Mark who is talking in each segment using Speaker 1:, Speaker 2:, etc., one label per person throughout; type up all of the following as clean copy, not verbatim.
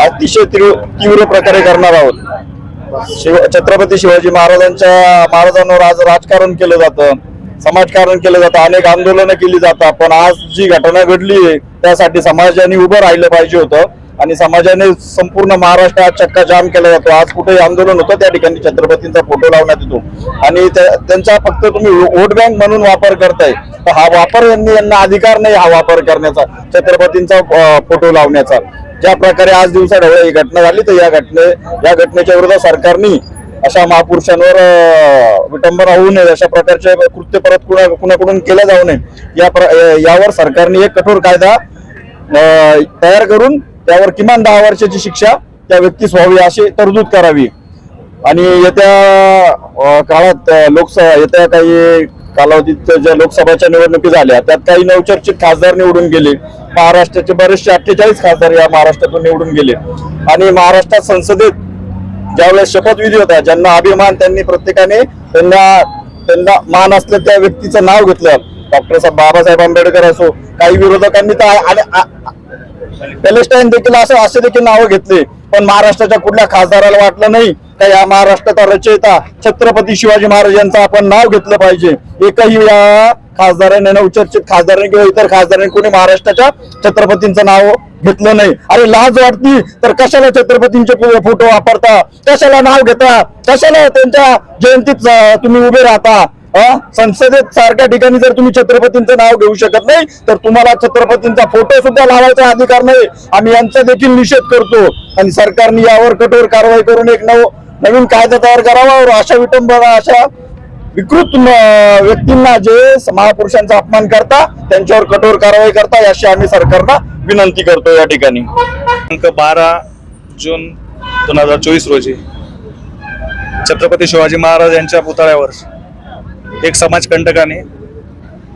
Speaker 1: अतिशय तीव्र प्रकारे करणार आहोत। छत्रपती शिवाजी महाराजांवर आज राजकारण केलं जातं, समाजकारण केलं जातं, अनेक आंदोलनं केली जातात, पण आज जी घटना घडली आहे त्यासाठी समाजाने उभं राहिलं पाहिजे होतं आणि समाजाने संपूर्ण महाराष्ट्रात चक्का जाम केला जातो। आज कुठे आंदोलन होतं त्या ठिकाणी छत्रपतींचा फोटो लावण्यात येतो आणि त्यांचा फक्त तुम्ही वोट बँक म्हणून वापर करताय। तर हा वापर यांना अधिकार नाही हा वापर करण्याचा, छत्रपतींचा फोटो लावण्याचा। ज्या प्रकारे आज दिवसाढवळ्या ही घटना झाली तर या घटनेच्या विरोधात सरकारने अशा महापुरुषांवर विटंबना होऊ नये, अशा प्रकारचे कृत्य परत कुणाकडून केलं जाऊ नये यावर सरकारने एक कठोर कायदा तयार करून त्यावर किमान 10 वर्षाची शिक्षा त्या व्यक्तीस व्हावी अशी तरतूद करावी। आणि येत्या काळात येत्या काही कालावधीत ज्या लोकसभेच्या निवडणुकी झाल्या त्यात काही नवचर्चित खासदार निवडून गेले। महाराष्ट्राचे बरेचसे 48 खासदार या महाराष्ट्रातून निवडून गेले आणि महाराष्ट्रात संसदेत ज्यावेळेस शपथविधी होता, ज्यांना अभिमान त्यांनी प्रत्येकाने त्यांना मान असले त्या व्यक्तीचं नाव घेतलं। डॉक्टर बाबासाहेब आंबेडकर असो, काही विरोधकांनी तर पॅलेस्टाईन देखील असे देखील नावं घेतले, पण महाराष्ट्राच्या कुठल्या खासदाराला वाटलं नाही का या महाराष्ट्राचा रचयिता छत्रपती शिवाजी महाराज यांचं आपण नाव घेतलं पाहिजे। एकही या खासदाराने, नवचर्चित खासदारांनी किंवा इतर खासदारांनी कोणी महाराष्ट्राच्या छत्रपतींचं नाव घेतलं नाही। अरे लाज वाटती तर कशाला छत्रपतींचे फोटो वापरता, कशाला नाव घेता, कशाला त्यांच्या जयंतीत तुम्ही उभे राहता। संसदेत सारख्या ठिकाणी जर तुम्ही छत्रपतींचं नाव घेऊ शकत नाही तर तुम्हाला छत्रपतींचा फोटो सुद्धा लावायचा अधिकार नाही। आम्ही यांचा देखील निषेध करतो आणि सरकारने यावर कठोर कारवाई करून एक नवीन कायदा तयार करावा। अशा विटंबना, अशा विकृत व्यक्तींना जे महापुरुषांचा अपमान करता त्यांच्यावर कठोर कारवाई करता अशी आम्ही सरकारला विनंती करतो। या ठिकाणी
Speaker 2: 12 जून 2024 रोजी छत्रपती शिवाजी महाराज यांच्या पुतळ्यावर एक समाजकंटकाने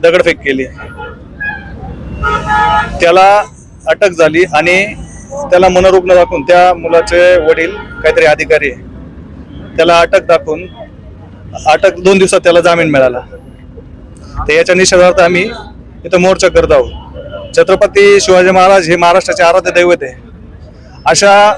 Speaker 2: दगडफेक केली, त्याला अटक झाली आणि त्याला मनोरुग्ण दाखवून त्या मुलाचे वडील काहीतरी अधिकारी त्याला अटक 2 दिवसात त्याला जामीन मिळाला। तर याच्या निषेधार्थ आम्ही इथं मोर्चा करत आहोत। छत्रपती शिवाजी महाराज हे महाराष्ट्राचे आराध्य दैवत आहे। अशा